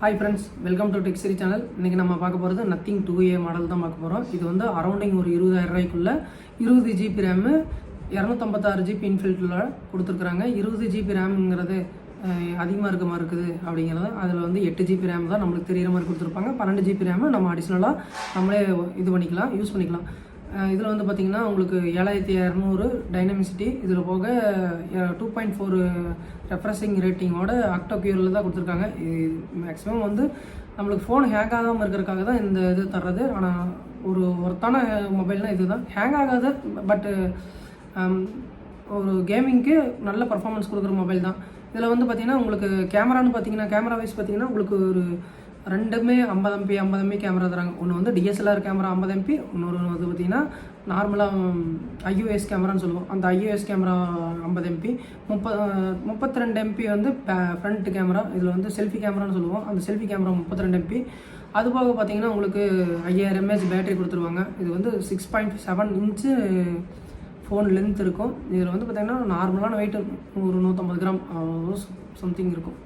Hi friends, welcome to tech Siri channel. இன்றைக்கி நம்ம பார்க்க போகிறது நத்திங் 2A மாடல் தான் பார்க்க போகிறோம். இது வந்து அரௌண்டிங் ஒரு 20,000 ரூபாய்க்குள்ள 20 GB ரேமு 256 GB இன்ஃபில்ட்டில் கொடுத்துருக்குறாங்க. 20 GB ரேமுங்கிறது அதிகமாக இருக்க மாதிரி இருக்குது அப்படிங்கிறது. அதில் வந்து 8 GB ரேம் தான் நம்மளுக்கு தெரிகிற மாதிரி கொடுத்துருப்பாங்க. 12 GB ரேமு நம்ம அடிஷ்னலாக நம்மளே இது பண்ணிக்கலாம், யூஸ் பண்ணிக்கலாம். இதில் வந்து பார்த்திங்கன்னா உங்களுக்கு 7200 டைனமிசிட்டி, இதில் போக 2.4 ரெஃப்ரெஷிங் ரேட்டிங்கோட ஆக்டோக்யூரில் தான் கொடுத்துருக்காங்க. மேக்ஸிமம் வந்து நம்மளுக்கு ஃபோன் ஹேங் ஆகாமல் இருக்கிறதுக்காக தான் இந்த இது தர்றது. ஆனால் ஒரு ஒர்த்தான மொபைல்னால் இது தான். ஹேங் ஆகாது, பட்டு ஒரு கேமிங்க்கு நல்ல பர்ஃபார்மன்ஸ் கொடுக்குற மொபைல் தான். இதில் வந்து பார்த்திங்கன்னா உங்களுக்கு கேமரான்னு பார்த்தீங்கன்னா, கேமரா வைஸ் பார்த்திங்கன்னா உங்களுக்கு ஒரு ரெண்டுமே 50 MP கேமரா தராங்க. ஒன்று வந்து DSLR கேமரா 50 MP, இன்னொரு வந்து பார்த்திங்கன்னா நார்மலாக IOS கேமரான்னு சொல்லுவோம். அந்த IOS கேமரா 50 MP, 32 MP வந்து ஃப்ரண்ட் கேமரா. இதில் வந்து செல்ஃபி கேமரான்னு சொல்லுவோம். அந்த செல்ஃபி கேமரா 32 MP. அதுபோக பார்த்திங்கன்னா உங்களுக்கு 5000 mAh பேட்டரி கொடுத்துருவாங்க. இது வந்து 6.7 இன்ச்சு ஃபோன் லென்த் இருக்கும். இதில் வந்து பார்த்திங்கன்னா நார்மலான வெயிட் ஒரு 150 கிராம் சம்திங் இருக்கும்.